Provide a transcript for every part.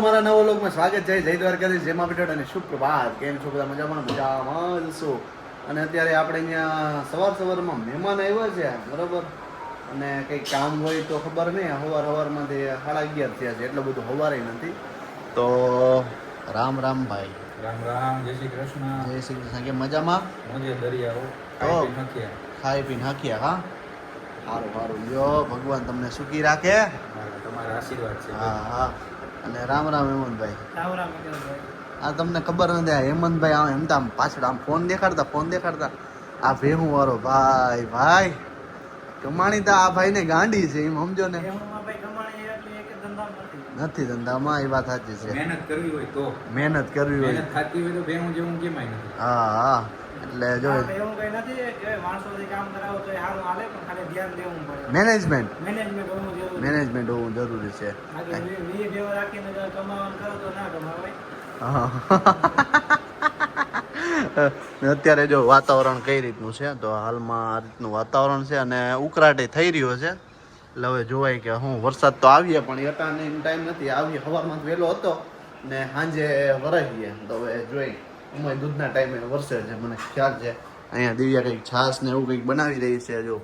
મારા નવા લોકમાં સ્વાગત છે. જય દ્વારકાધીશ, જય મા બેટા અને સુપ્રભાત. કેમ છો બધા? મજામાં જ છો? અને અત્યારે આપણે અહીંયા સવારમાં મહેમાન આવ્યા છે, બરાબર. અને કંઈક કામ હોય તો ખબર નહીં, સવારમાંથી 11:30 થયા છે, એટલું બધું સવારે નથી. તો રામ રામ ભાઈ. રામ રામ, જય શ્રી કૃષ્ણ. જય શ્રી કૃષ્ણ. કે મજામાં? મોજે દરિયાઓ ખાઈ પીને હાંક્યા. હા, સારું સારું. લ્યો, ભગવાન તમને સુખી રાખે. તમારા આશીર્વાદ છે. હા હા. અને રામ રામ હેમંતભાઈ. રામ રામ હેમંતભાઈ. આ તમને ખબર નથી, આ હેમંતભાઈ આમ એમ તો આમ પાછળ આમ ફોન દેખાડતા આ ભેહું વાળો ભાઈ કમાણી તો આ ભાઈને ગાંડી છે, એમ સમજો ને. નથી ધંધામાં, એ વાત સાચી છે. મહેનત કરવી હોય તો મહેનત કરવી હોય, મહેનત થતી હોય તો ભેહું જેવું કેમાય નથી. હા હા. એટલે જો એવું કઈ નથી કે માણસોથી કામ કરાવો તો સારું હાલે, પણ ખાલી ધ્યાન દેવું પડે. મેનેજમેન્ટ હોવું જરૂરી છે. બાકી વી દેવ રાખીને જો કમાવાનું કરો તો ના કમાવાય. અત્યારે જો વાતાવરણ કઈ રીતનું છે, તો હાલમાં આ રીતનું વાતાવરણ છે અને ઉકળાટે થઈ રહ્યો છે. એટલે હવે જોવાય કે હું વરસાદ તો આવીએ, પણ એટાને ટાઈમ નથી આવીએ. સવારમાં વહેલો હતો ને સાંજે વરાઈએ, તો હવે જોઈ અમારે દૂધના ટાઈમે વરસે છે, મને ખ્યાલ છે. અહીંયા દિવ્યા કંઈક છાશ ને એવું કંઈક બનાવી રહી છે. જો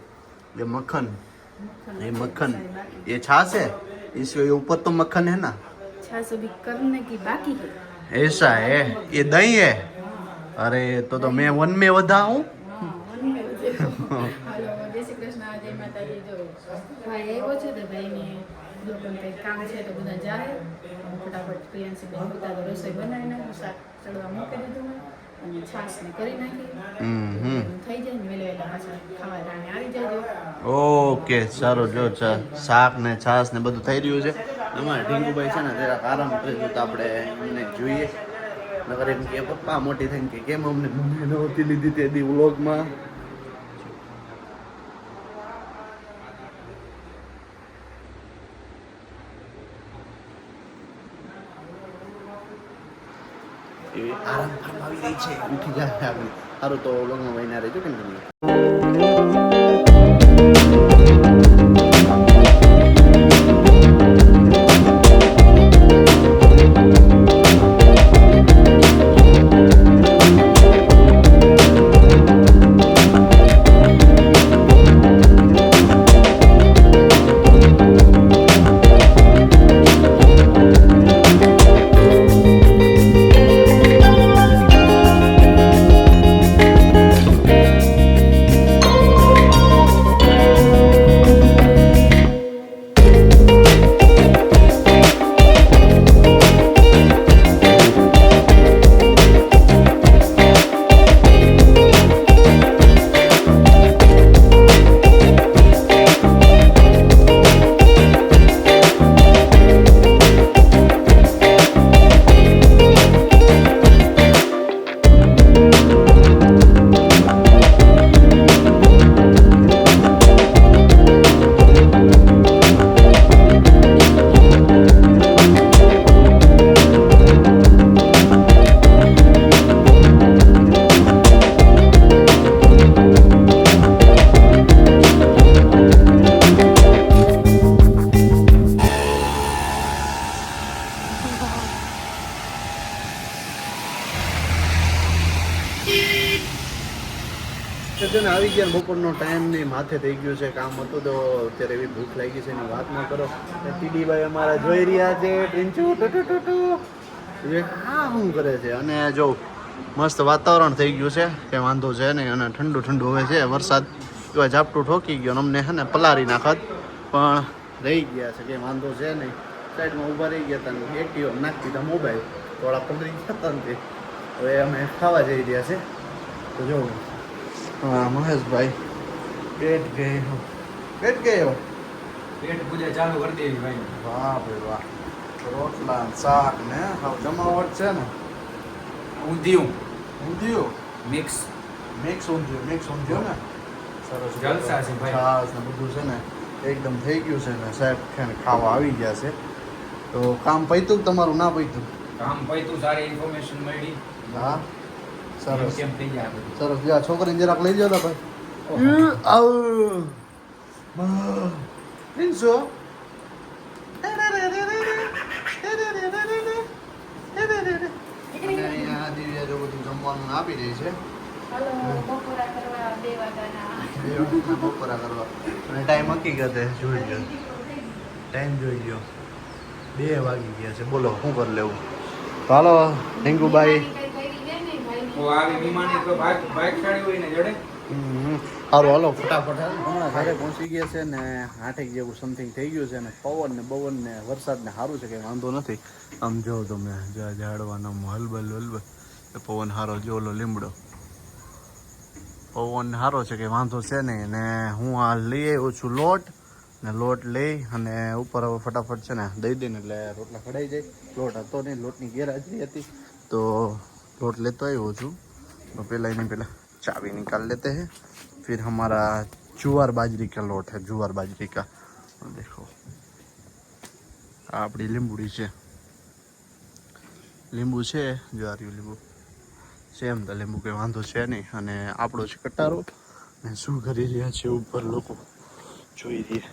જે મક્ખન ये छाछ है, इसके ऊपर तो मक्खन है ना, छाछ अभी करने की बाकी है. ऐसा है. ये दही है. अरे तो मैं वन में वधा हूँ. हेलो, जय श्री कृष्ण, जय माताजी. जो भाई આવ્યો છે તો ભાઈને લોકોને કંઈક કામ છે તો બધા જાય. ફટાફટ પ્રિયાંશી બેન બધા તો રસોઈ બનાવી નાખી, શાક ચડવા મૂકી દીધું હોય અને છાશ ને કરી નાખી. થઈ જાય ને વહેલા પાછા ખાવા રાણે આવી જાય. ઓકે, સારું. જો શાક ને છાશ ને બધું થઈ રહ્યું છે. અમારે ઢીંગુભાઈ છે ને જરાક આરામ કર્યું તો આપણે એમને જોઈએ. નગર એમ કે પપ્પા મોટી થઈને કે કેમ અમને મમ્મી નહોતી લીધી તે દી વ્લોગમાં. આરામ ફરમાવી રહી છે, ઉઠી જાય આગળ. સારું, તો વ્લોગમાં વહીને રહેજો કે નહીં. આવી ગયા. બપોરનો ટાઈમ ને માથે થઈ ગયું છે, કામ હતું તો અત્યારે એવી ભૂખ લાગી છે, એની વાત ન કરો. ટીડીભાઈ અમારા જોઈ રહ્યા છે. હા, શું કરે છે? અને જો મસ્ત વાતાવરણ થઈ ગયું છે, કે વાંધો છે નહીં. અને ઠંડુ હવે છે. વરસાદ એવા ઝાપટું ઠોકી ગયો અને અમને છે ને પલારી નાખત, પણ રહી ગયા છે, કે વાંધો છે નહીં. સાઈડમાં ઊભા રહી ગયા હતા ને એક્ટિવા નાખી દીધા મોબાઈલ, થોડા પલરી જતા ને. હવે અમે ખાવા જઈ રહ્યા છે. તો જો હા મહેશભાઈ, પેટ ગયો. પેટ પૂજા ચાલુ કરી દેવી ભાઈ. વાહ ભાઈ વાહ. રોટલા શાક ને જમાવટ છે ને. ઊંધિયું મિક્સ ઊંધિયું ને. સરસ જલસા છે ભાઈ. છાસ ને બધું છે ને એકદમ થઈ ગયું છે ને. સાહેબ ખાવા આવી ગયા છે. તો કામ પૈતું તમારું ના પૈતું? કામ પૈતું, સારી ઇન્ફોર્મેશન મળી. હા, સરસ કેમ થઈ જાય બધું. સરસ. જા છોકરીને જરાક લઈ જાવ ભાઈ. અને અહીંયા દિવ્યા જો બધું જમવાનું આપી રહી છે હાલો બપોરા કરવા 2 વાગ્યાના બપોરા કરવા અને ટાઈમ હકીકતે જોઈ ગયો ટાઈમ જોઈ ગયો 2 વાગી ગયા છે બોલો શું કરી લેવું તો હાલો ઢીંગુભાઈ તો આવી વિમાની તો બાઇક સાડી હોય ને જડે સારું હાલો ફટાફટ હમણાં ઘરે પહોંચી ગયા છે ને 8 જેવું સમથિંગ થઈ ગયું છે ને પવન ને બવન ને વરસાદ ને સારું છે કે વાંધો નથી આમ જો તમે ઝાડવાનો હલબલ પવન સારો જો ઓલો લીમડો પવન સારો છે કે વાંધો છે નહીં ને હું આ લઈ આવ્યો છું લોટ ને લોટ લઈ અને ઉપર હવે ફટાફટ છે ને દઈ દઈને એટલે રોટલા કઢાઈ જાય લોટ હતો નહીં લોટની ગેરહાજરી હતી તો લોટ લેતો આવ્યો છું तो पहला चाबी निकाल लेते हैं फिर हमारा जुआर बाजरी का लोट है जुआर बाजरी का देखो આપણી લીંબુડી છે લીંબુ છે જ્વારિયું લીંબુ સેમ તો લીંબુ કંઈ વાંધો છે નહીં અને આપણો છે કટારો ને શું કરી રહ્યા છે ઉપર લોકો જોઈ રહીએ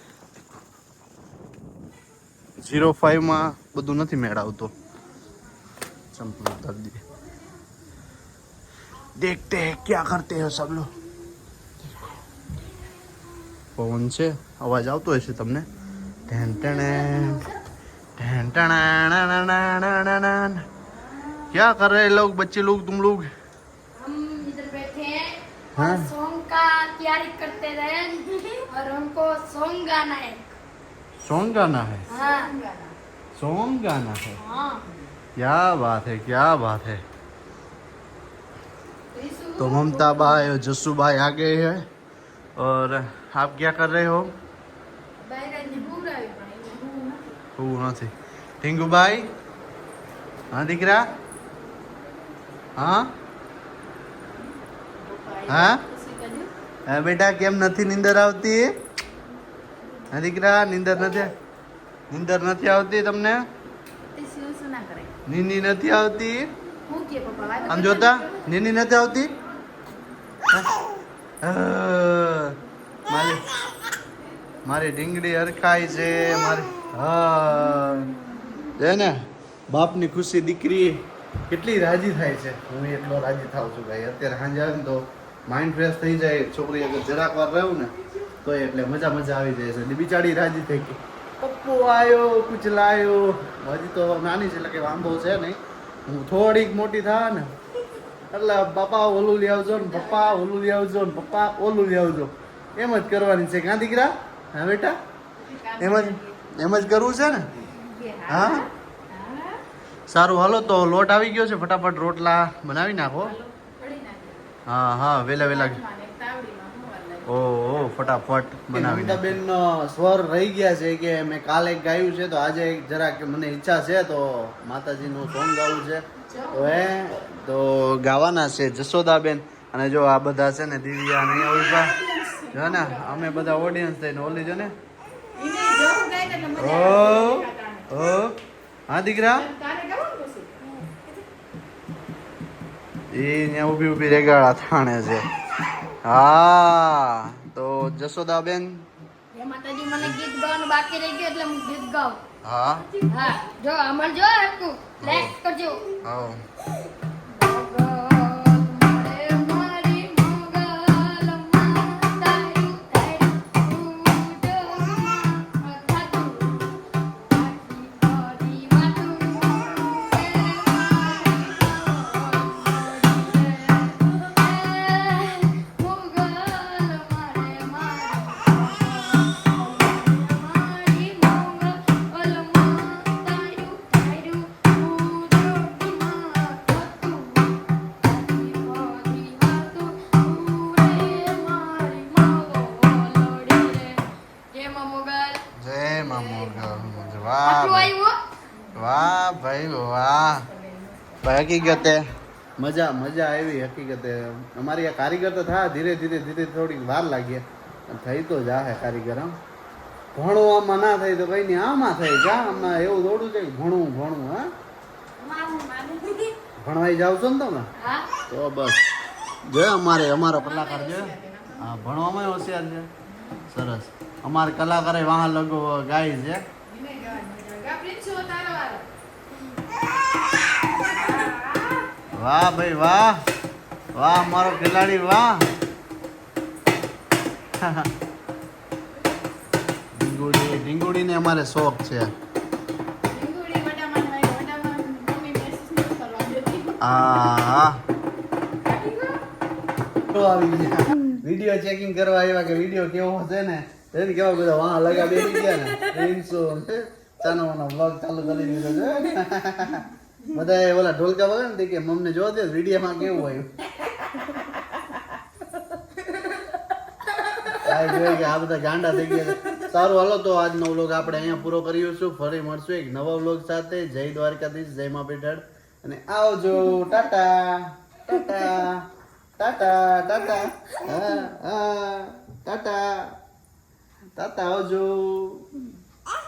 05 બધું નથી મેળવતો ચંપલ ઉતાર દીએ देखते हैं क्या करते हैं सब लोग पवन છે અવાજ આવતો હશે તમને ટેન ટેન ટેન ટેન क्या कर रहे लोग बच्चे लोग तुम लोग हम इधर बैठे हैं हाँ? और सॉन्ग का तैयारी करते रहे और हमको सॉन्ग गाना है सॉन्ग गाना है हाँ सॉन्ग गाना है हाँ क्या बात है क्या बात है तो ममता भाई और जस्सू भाई आ गए हैं और आप क्या कर रहे हो હું નથી ટીંગુભાઈ હા દીકરા હા હા હા બેટા કેમ નથી નીંદર આવતી હા દીકરા નીંદર નથી આવતી તમને નીંદી નથી આવતી આમ જોતા નીંદી નથી આવતી મારી ઢીંગડી હરખાય છે મારી હા છે ને બાપની ખુશી દીકરી કેટલી રાજી થાય છે હું એટલો રાજી થાઉં છું ભાઈ અત્યારે સાંજે આવે ને તો માઇન્ડ ફ્રેશ થઈ જાય છોકરી અગર જરાક વાર રહું ને તો એટલે મજા આવી જાય છે બિચારી રાજી થઈ ગઈ પપ્પુ આવ્યો કુછ લાયો હજી તો નાની છે એટલે કે વાંધો છે નહીં હું થોડીક મોટી થાય ને એટલે બાપા ઓલું લઈ આવજો ને પપ્પા ઓલું લઈ આવજો ને પપ્પા ઓલું લઈ આવજો એમ જ કરવાની છે ક્યાં દીકરા હા બેટા એમ જ કરવું છે ને હા સારું હાલો તો લોટ આવી ગયો છે ફટાફટ રોટલા બનાવી નાખો હા હા વેલા ઓહો ફટાફટ બનાવી બેન સ્વર રહી ગયા છે કે મેં કાલે ગાયું છે તો આજે જરાક મને ઈચ્છા છે તો માતાજીનું સોંગ ગાવું છે તો ગાવાના છે જશોદાબેન અને જો આ બધા છે ને દિવ્યા ને ઉભા જો ને અમે બધા ઓડિયન્સ થઈને ઓલી જો ને ઓ હા દીકરા એ ત્યાં ઊભી રેગાળા થાણે છે હા તો જશોદાબેન માતાજી મને ગીત ગાવાનું બાકી રહી ગયું એટલે હું ગીત ગાઉં હા હા જો અમર જો હરકું લાઈક કરજો હા વાહ ભાઈ વાહ હકીકતે મજા આવી હકીકતે અમારી આ કારીગર તો થયા ધીરે થોડીક વાર લાગી થઈ તો જાહે કારીગર આમ ભણવામાં ના થઈ તો કઈ નહીં આમાં થઈ જા આમાં એવું દોડું છે ભણવું હા ભણવાઈ જાવ છો ને તમે તો બસ જો અમારો કલાકાર છે હા ભણવામાં હોશિયાર છે સરસ અમારે કલાકારે વાહ લગો ગાય છે વાહ ભાઈ વાહ વાહ મારો ખેલાડી વાહ ઢીંગુડીને અમારે શોખ છે લીંગુડી વડામાં હોય, વડામાં મમ્મી મેસેજ નથી કરવા દેતી. આ વિડીયો ચેકિંગ કરવા આવ્યા કે વિડીયો કેવો છે ને એને કેવા બધા વાહ લગા બેસી ગયા ને રીલ્સો ચાનો વ્લોગ ચાલુ કરી દીધો છે બધા ઓલા ઢોલકા વગર ને કે મમ્મી જોવા દે વિડીયોમાં કેવું આવ્યું આ જોઈએ કે આ બધા ગાંડા થઈ ગયા છે. સારું હાલો તો આજનો વ્લોગ આપણે અહીંયા પૂરો કરીશું. ફરી મળશું એક નવા વ્લોગ સાથે. જય દ્વારકાધીશ, જય મા પેઠાડ અને આવજો. ટાટા ટાટા ટાટા ટાટા હા હા ટાટા ટાટા આવજો. હા